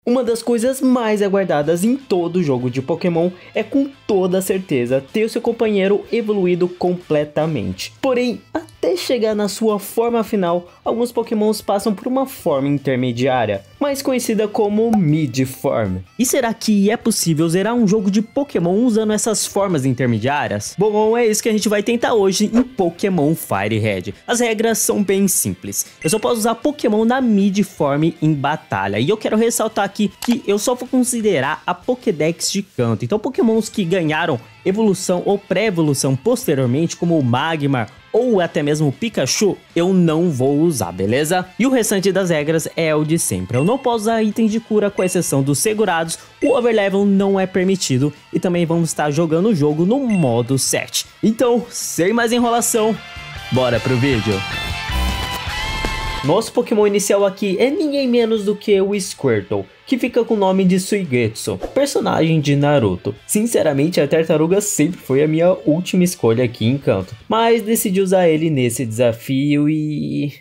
Uma das coisas mais aguardadas em todo jogo de Pokémon é com toda certeza ter o seu companheiro evoluído completamente. Porém, até chegar na sua forma final, alguns Pokémons passam por uma forma intermediária, mais conhecida como Mid-Form. E será que é possível zerar um jogo de Pokémon usando essas formas intermediárias? Bom, é isso que a gente vai tentar hoje em Pokémon Fire Red. As regras são bem simples. Eu só posso usar Pokémon na Mid-Form em batalha. E eu quero ressaltar aqui que eu só vou considerar a Pokédex de canto. Então Pokémons que ganharam evolução ou pré-evolução posteriormente, como o Magmar ou até mesmo o Pikachu, eu não vou usar, beleza? E o restante das regras é o de sempre. Eu não posso usar itens de cura com exceção dos segurados, o overlevel não é permitido e também vamos estar jogando o jogo no modo 7. Então, sem mais enrolação, bora pro vídeo! Nosso Pokémon inicial aqui é ninguém menos do que o Squirtle, que fica com o nome de Suigetsu, personagem de Naruto. Sinceramente, a tartaruga sempre foi a minha última escolha aqui em Kanto, mas decidi usar ele nesse desafio e...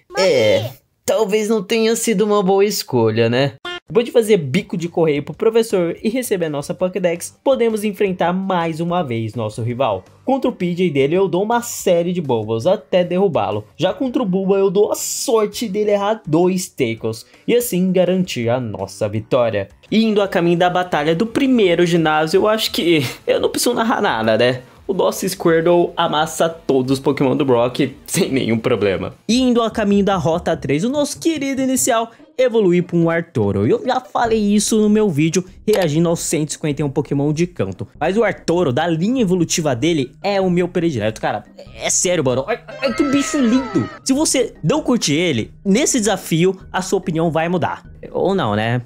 talvez não tenha sido uma boa escolha, né? Depois de fazer bico de correio pro professor e receber nossa Pokédex, podemos enfrentar mais uma vez nosso rival. Contra o PJ dele eu dou uma série de bobos até derrubá-lo. Já contra o Bulba eu dou a sorte dele errar 2 tackles e assim garantir a nossa vitória. E indo a caminho da batalha do primeiro ginásio, eu acho que eu não preciso narrar nada, né? O nosso Squirtle amassa todos os Pokémon do Brock sem nenhum problema. E indo a caminho da Rota 3, o nosso querido inicial evoluir para um Artoro. Eu já falei isso no meu vídeo reagindo aos 151 Pokémon de canto. Mas o Artoro, da linha evolutiva dele, é o meu predileto, cara. É sério, mano. Olha que bicho lindo. Se você não curte ele, nesse desafio, a sua opinião vai mudar. Ou não, né?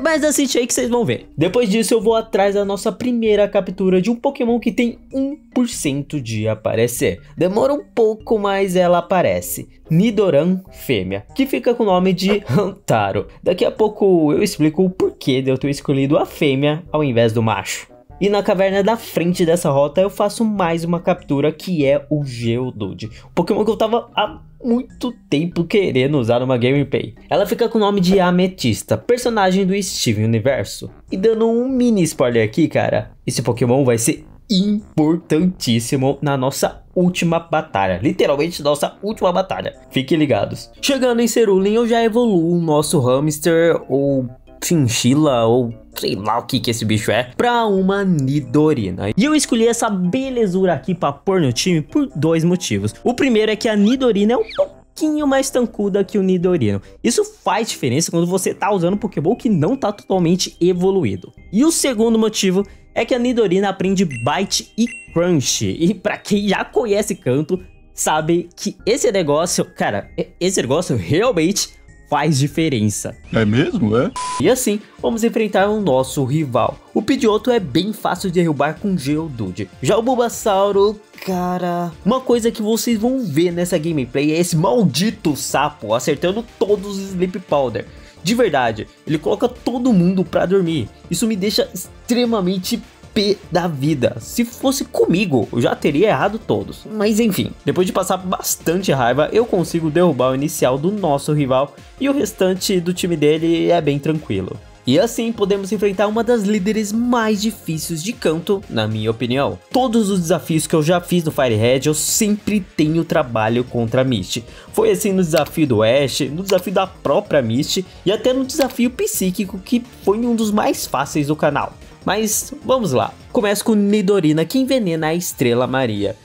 Mas assiste aí que vocês vão ver. Depois disso, eu vou atrás da nossa primeira captura de um Pokémon que tem 1% de aparecer. Demora um pouco, mas ela aparece. Nidoran fêmea, que fica com o nome de Hantaro. Daqui a pouco eu explico o porquê de eu ter escolhido a fêmea ao invés do macho. E na caverna da frente dessa rota eu faço mais uma captura, que é o Geodude, um Pokémon que eu tava há muito tempo querendo usar numa gameplay. Ela fica com o nome de Ametista, personagem do Steven Universo. E dando um mini spoiler aqui, cara, esse Pokémon vai ser importantíssimo na nossa última batalha, literalmente nossa última batalha, fiquem ligados. Chegando em Cerulean eu já evoluo o nosso hamster ou chinchila ou sei lá o que esse bicho é, pra uma Nidorina. E eu escolhi essa belezura aqui pra pôr no time por 2 motivos. O primeiro é que a Nidorina é um pouquinho mais tancuda que o Nidorino. Isso faz diferença quando você tá usando um Pokéball que não tá totalmente evoluído. E o segundo motivo é que a Nidorina aprende Bite e Crunch. E pra quem já conhece Kanto, sabe que esse negócio, cara, esse negócio realmente faz diferença. É mesmo, é? E assim, vamos enfrentar o nosso rival. O Pidgeotto é bem fácil de derrubar com Geodude. Já o Bulbasauro, cara... Uma coisa que vocês vão ver nessa gameplay é esse maldito sapo acertando todos os Sleep Powder. De verdade, ele coloca todo mundo pra dormir. Isso me deixa extremamente pé da vida. Se fosse comigo, eu já teria errado todos. Mas enfim, depois de passar bastante raiva, eu consigo derrubar o inicial do nosso rival e o restante do time dele é bem tranquilo. E assim podemos enfrentar uma das líderes mais difíceis de Kanto, na minha opinião. Todos os desafios que eu já fiz no Fire Red, eu sempre tenho trabalho contra a Misty. Foi assim no desafio do Ash, no desafio da própria Misty e até no desafio psíquico, que foi um dos mais fáceis do canal. Mas vamos lá, começo com Nidorina, que envenena a Estrela Maria.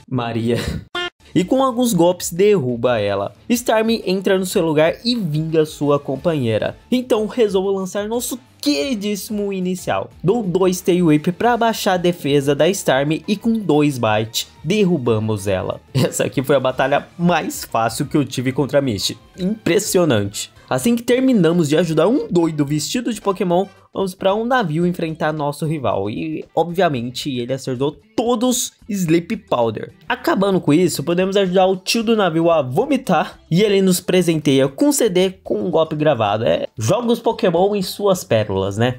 E com alguns golpes derruba ela. Starmie entra no seu lugar e vinga sua companheira. Então resolvo lançar nosso queridíssimo inicial. Dou 2 Tail Whip para baixar a defesa da Starmie e com 2 Bite derrubamos ela. Essa aqui foi a batalha mais fácil que eu tive contra a Misty. Impressionante. Assim que terminamos de ajudar um doido vestido de Pokémon, vamos para um navio enfrentar nosso rival. E obviamente ele acertou todos Sleep Powder. Acabando com isso, podemos ajudar o tio do navio a vomitar e ele nos presenteia com um CD com um golpe gravado. Joga os Pokémon em suas pérolas, né?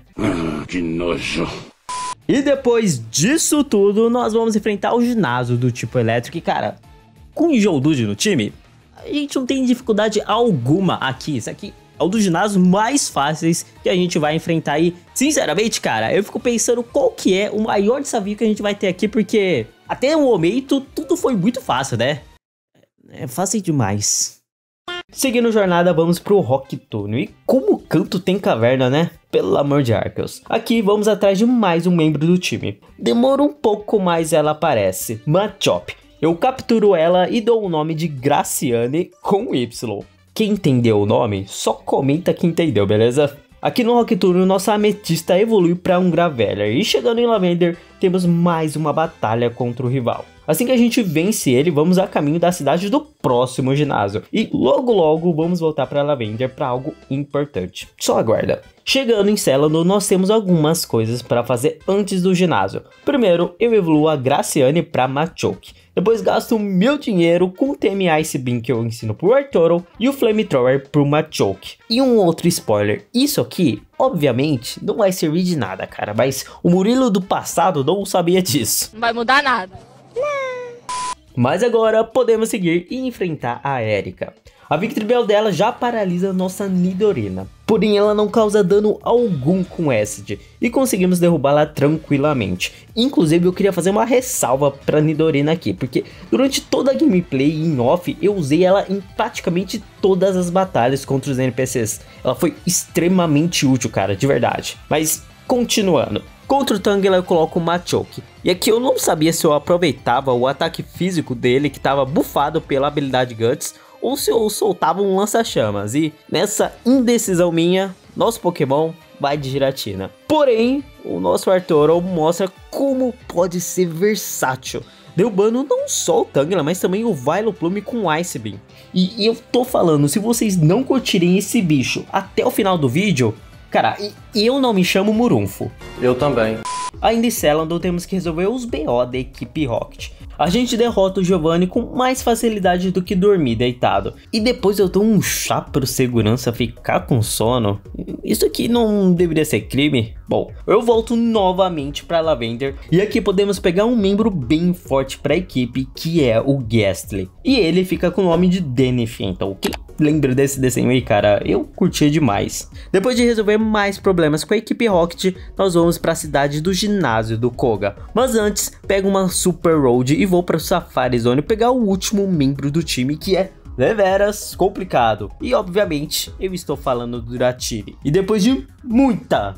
Que nojo. E depois disso tudo, nós vamos enfrentar o ginásio do tipo elétrico. E cara, com o Geodude no time, a gente não tem dificuldade alguma aqui. Isso aqui é um dos ginásios mais fáceis que a gente vai enfrentar aí. Sinceramente, cara, eu fico pensando qual que é o maior desafio que a gente vai ter aqui, porque até o momento tudo foi muito fácil, né? É fácil demais. Seguindo jornada, vamos pro Rock Túnel. E como o canto tem caverna, né? Pelo amor de Arceus. Aqui vamos atrás de mais um membro do time. Demora um pouco, mas ela aparece. Machop. Eu capturo ela e dou o nome de Graciane com Y. Quem entendeu o nome, só comenta que entendeu, beleza? Aqui no Rock Túnel, nossa ametista evolui para um Graveler. E chegando em Lavender, temos mais uma batalha contra o rival. Assim que a gente vence ele, vamos a caminho da cidade do próximo ginásio. E logo vamos voltar para Lavender para algo importante. Só aguarda. Chegando em Celadon, nós temos algumas coisas para fazer antes do ginásio. Primeiro, eu evoluo a Graciane para Machoke. Depois gasto meu dinheiro com o TM Ice Beam que eu ensino pro Arturo e o Flamethrower pro Machoke. E um outro spoiler, isso aqui, obviamente, não vai servir de nada, cara. Mas o Murilo do passado não sabia disso. Não vai mudar nada. Mas agora podemos seguir e enfrentar a Erika. A Victory Bell dela já paralisa nossa Nidorina, porém ela não causa dano algum com Acid e conseguimos derrubá-la tranquilamente. Inclusive eu queria fazer uma ressalva pra Nidorina aqui, porque durante toda a gameplay em off eu usei ela em praticamente todas as batalhas contra os NPCs. Ela foi extremamente útil, cara, de verdade. Mas continuando. Contra o Tangela eu coloco o Machoke. E aqui eu não sabia se eu aproveitava o ataque físico dele que estava buffado pela habilidade Guts ou se eu soltava um lança-chamas. E nessa indecisão minha, nosso Pokémon vai de Giratina. Porém, o nosso Arturo mostra como pode ser versátil, derrubando não só o Tangela, mas também o Vileplume com Ice Beam. E eu tô falando, se vocês não curtirem esse bicho até o final do vídeo, cara, eu não me chamo Murunfo. Eu também. Ainda em Celadon temos que resolver os BO da equipe Rocket. A gente derrota o Giovanni com mais facilidade do que dormir deitado. E depois eu dou um chá pro segurança ficar com sono. Isso aqui não deveria ser crime? Bom, eu volto novamente para Lavender. E aqui podemos pegar um membro bem forte para a equipe, que é o Gastly. E ele fica com o nome de Danny Fenton. Quem lembra desse desenho aí, cara? Eu curtia demais. Depois de resolver mais problemas com a equipe Rocket, nós vamos para a cidade do ginásio do Koga. Mas antes, pego uma Super Road e vou para o Safari Zone pegar o último membro do time, que é deveras complicado. E obviamente eu estou falando do Dratini. E depois de muita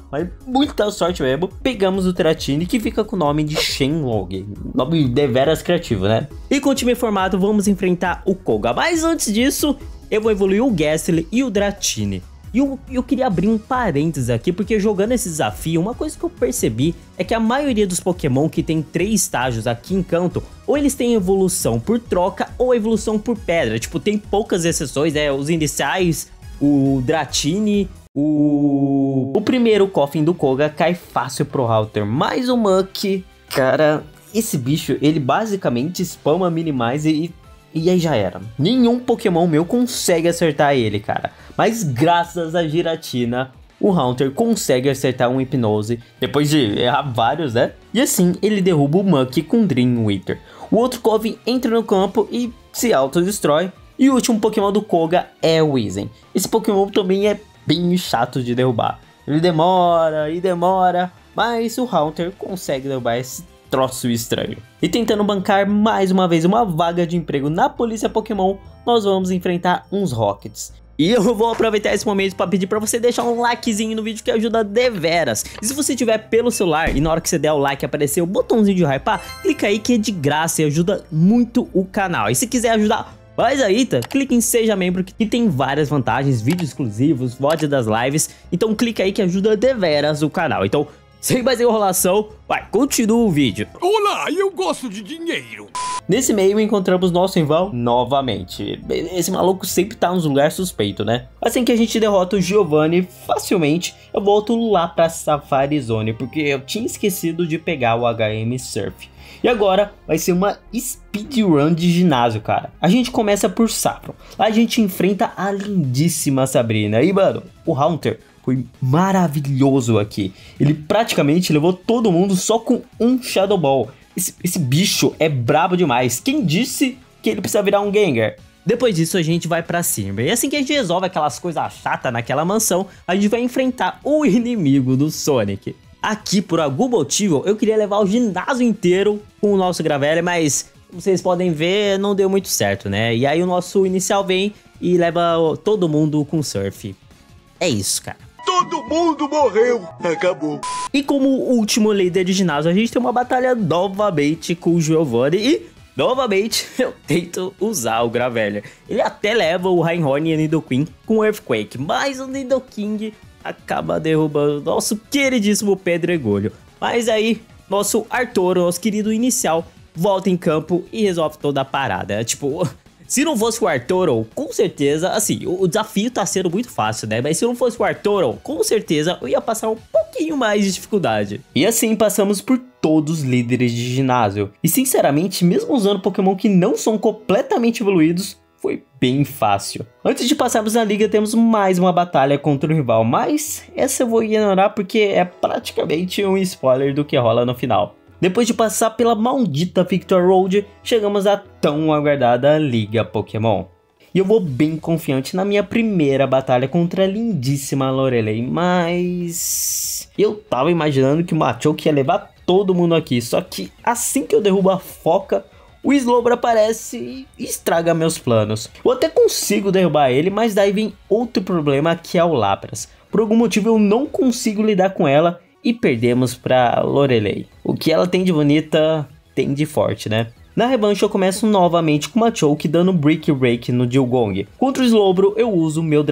sorte mesmo, pegamos o Dratini, que fica com o nome de Shenlong. Nome deveras criativo, né? E com o time formado vamos enfrentar o Koga. Mas antes disso, eu vou evoluir o Gastly e o Dratini. E eu queria abrir um parênteses aqui, porque jogando esse desafio, uma coisa que eu percebi é que a maioria dos Pokémon que tem 3 estágios aqui em Kanto, ou eles têm evolução por troca ou evolução por pedra. Tipo, tem poucas exceções, os iniciais, o Dratini, o primeiro Coffin do Koga cai fácil pro Halter. Mais o Muck, cara, esse bicho, ele basicamente spama Minimize e aí já era. Nenhum Pokémon meu consegue acertar ele, cara. Mas graças a Giratina, o Haunter consegue acertar um Hipnose, depois de errar vários, né? E assim, ele derruba o Muck com Dream Wither. O outro Coffin entra no campo e se autodestrói. E o último Pokémon do Koga é o Weezing. Esse Pokémon também é bem chato de derrubar. Ele demora e demora, mas o Haunter consegue derrubar esse troço estranho. E tentando bancar mais uma vez uma vaga de emprego na polícia Pokémon, nós vamos enfrentar uns Rockets. E eu vou aproveitar esse momento para pedir para você deixar um likezinho no vídeo, que ajuda deveras. E se você tiver pelo celular e na hora que você der o like aparecer o botãozinho de hypar, clica aí que é de graça e ajuda muito o canal. E se quiser ajudar mais ainda, clique em Seja Membro, que tem várias vantagens, vídeos exclusivos, VOD das lives. Então clica aí que ajuda deveras o canal. Então, sem mais enrolação, vai, continua o vídeo. Olá, eu gosto de dinheiro. Nesse meio encontramos nosso rival novamente. Esse maluco sempre tá nos lugares suspeitos, né? Assim que a gente derrota o Giovanni facilmente, eu volto lá pra Safari Zone, porque eu tinha esquecido de pegar o HM Surf. E agora vai ser uma speedrun de ginásio, cara. A gente começa por Saffron. Lá a gente enfrenta a lindíssima Sabrina. E mano, o Haunter foi maravilhoso aqui. Ele praticamente levou todo mundo só com um Shadow Ball. Esse bicho é brabo demais. Quem disse que ele precisa virar um Gengar? Depois disso a gente vai pra cima, e assim que a gente resolve aquelas coisas chatas naquela mansão, a gente vai enfrentar o inimigo do Sonic. Aqui, por algum motivo, eu queria levar o ginásio inteiro com o nosso Graveler, mas como vocês podem ver, não deu muito certo, né? E aí o nosso inicial vem e leva todo mundo com Surf. É isso, cara. Todo mundo morreu. Acabou. E como último líder de ginásio, a gente tem uma batalha novamente com o Giovanni e... novamente, eu tento usar o Graveler. Ele até leva o Rhyhorn e a Nidoqueen com o Earthquake, mas o Nidoking acaba derrubando o nosso queridíssimo Pedregulho. Mas aí, nosso Arturo, nosso querido inicial, volta em campo e resolve toda a parada. Tipo, se não fosse o Arturo, com certeza, assim, o desafio tá sendo muito fácil, né? Mas se não fosse o Arturo, com certeza eu ia passar um pouquinho mais de dificuldade. E assim passamos por todos os líderes de ginásio. E sinceramente, mesmo usando Pokémon que não são completamente evoluídos, foi bem fácil. Antes de passarmos na liga, temos mais uma batalha contra o rival, mas essa eu vou ignorar porque é praticamente um spoiler do que rola no final. Depois de passar pela maldita Victor Road, chegamos à tão aguardada Liga Pokémon. E eu vou bem confiante na minha primeira batalha contra a lindíssima Lorelei, mas... eu tava imaginando que o Machoke ia levar todo mundo aqui, só que assim que eu derrubo a foca, o Slowbro aparece e estraga meus planos. Eu até consigo derrubar ele, mas daí vem outro problema que é o Lapras. Por algum motivo eu não consigo lidar com ela e perdemos pra Lorelei. O que ela tem de bonita, tem de forte, né? Na revanche eu começo novamente com o Machoke dando Brick Rake no Dewgong. Contra o Slowbro eu uso meu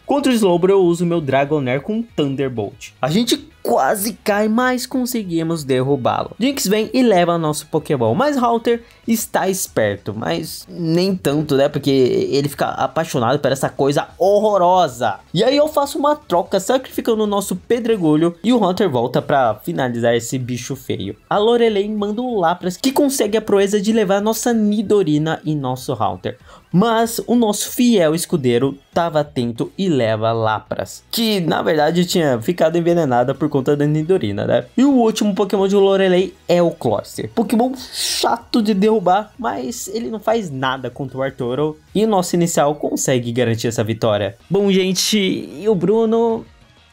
Contra o Slowbro eu uso meu Dragonair com Thunderbolt. A gente quase cai, mas conseguimos derrubá-lo. Jynx vem e leva nosso Pokémon, mas Haunter está esperto, mas nem tanto, né? Porque ele fica apaixonado por essa coisa horrorosa. E aí eu faço uma troca sacrificando o nosso Pedregulho e o Haunter volta para finalizar esse bicho feio. A Lorelei manda o Lapras que consegue a proeza de levar nossa Nidorina e nosso Haunter. Mas o nosso fiel escudeiro estava atento e leva Lapras, que na verdade tinha ficado envenenada por conta da Nidorina, né? E o último Pokémon de Lorelei é o Cloyster. Pokémon chato de derrubar, mas ele não faz nada contra o Arturo. E o nosso inicial consegue garantir essa vitória. Bom, gente, e o Bruno...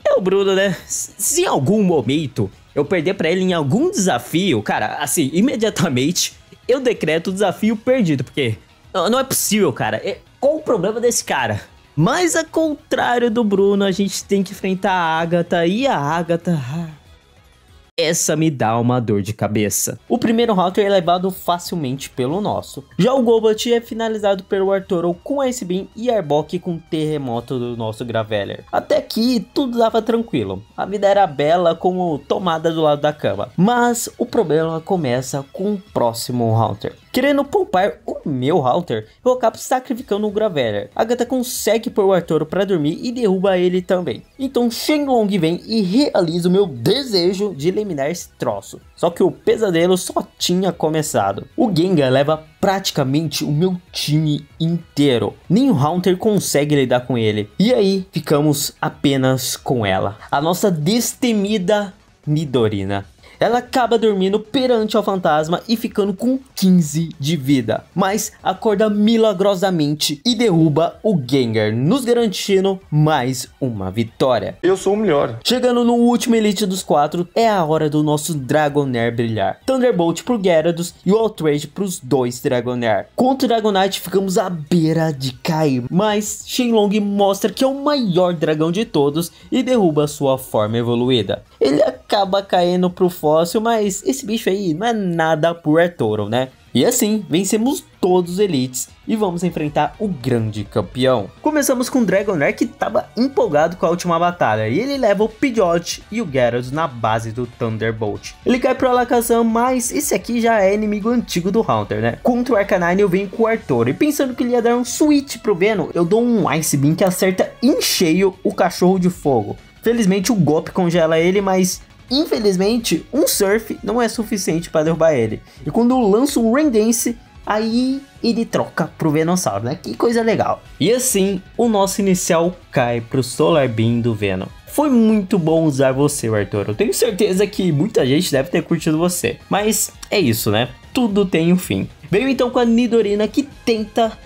é o Bruno, né? Se em algum momento eu perder pra ele em algum desafio, cara, assim, imediatamente eu decreto o desafio perdido, porque... não é possível, cara. Qual o problema desse cara? Mas ao contrário do Bruno, a gente tem que enfrentar a Agatha. E a Agatha... essa me dá uma dor de cabeça. O primeiro Haunter é levado facilmente pelo nosso. Já o Golbat é finalizado pelo Arturo com Ice Beam e Arbok com Terremoto do nosso Graveler. Até aqui tudo dava tranquilo. A vida era bela como tomada do lado da cama. Mas o problema começa com o próximo Haunter. Querendo poupar o meu Haunter, eu acabo sacrificando o Graveler. A Agatha consegue pôr o Arturo para dormir e derruba ele também. Então Shenlong vem e realiza o meu desejo de eliminar esse troço. Só que o pesadelo só tinha começado. O Gengar leva praticamente o meu time inteiro. Nem o Haunter consegue lidar com ele. E aí ficamos apenas com ela. A nossa destemida Nidorina. Ela acaba dormindo perante ao fantasma e ficando com 15 de vida. Mas acorda milagrosamente e derruba o Gengar, nos garantindo mais uma vitória. Eu sou o melhor. Chegando no último Elite dos 4, é a hora do nosso Dragonair brilhar. Thunderbolt pro Gyarados e o Outrage pros dois Dragonair. Contra o Dragonite ficamos à beira de cair, mas Shenlong mostra que é o maior dragão de todos e derruba sua forma evoluída. Ele acaba caindo pro fóssil, mas esse bicho aí não é nada pro Arturo, né? E assim, vencemos todos os Elites e vamos enfrentar o grande campeão. Começamos com o Dragonair que estava empolgado com a última batalha e ele leva o Pidgeot e o Gyarados na base do Thunderbolt. Ele cai pro Alakazam, mas esse aqui já é inimigo antigo do Haunter, né? Contra o Arcanine eu venho com o Arturo e pensando que ele ia dar um switch pro Venom, eu dou um Ice Beam que acerta em cheio o cachorro de fogo. Felizmente o golpe congela ele, mas infelizmente um Surf não é suficiente para derrubar ele. E quando eu lanço o Rain Dance, aí ele troca pro Venossauro, né? Que coisa legal. E assim, o nosso inicial cai pro Solar Beam do Venom. Foi muito bom usar você, Arthur. Eu tenho certeza que muita gente deve ter curtido você. Mas é isso, né? Tudo tem um fim. Veio então com a Nidorina que tenta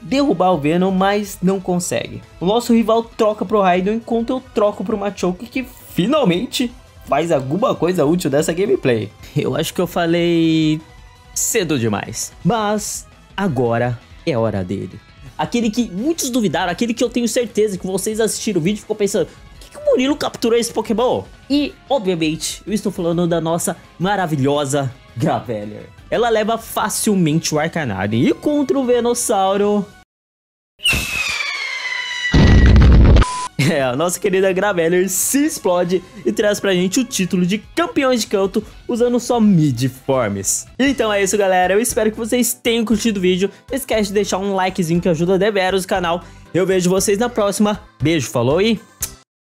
derrubar o Venom, mas não consegue. O nosso rival troca pro Raidon enquanto eu troco pro Machoke, que finalmente faz alguma coisa útil dessa gameplay. Eu acho que eu falei cedo demais. Mas agora é hora dele. Aquele que muitos duvidaram, aquele que eu tenho certeza que vocês assistiram o vídeo e ficou pensando: por que o Murilo capturou esse Pokémon? E, obviamente, eu estou falando da nossa maravilhosa Graveler. Ela leva facilmente o Arcanine. E contra o Venossauro... a nossa querida Graveler se explode e traz pra gente o título de campeões de canto usando só Midforms. Então é isso, galera. Eu espero que vocês tenham curtido o vídeo. Não esquece de deixar um likezinho que ajuda deveras o canal. Eu vejo vocês na próxima. Beijo, falou e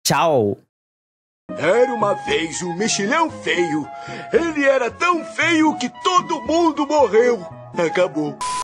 tchau! Era uma vez um mexilhão feio. Ele era tão feio que todo mundo morreu. Acabou.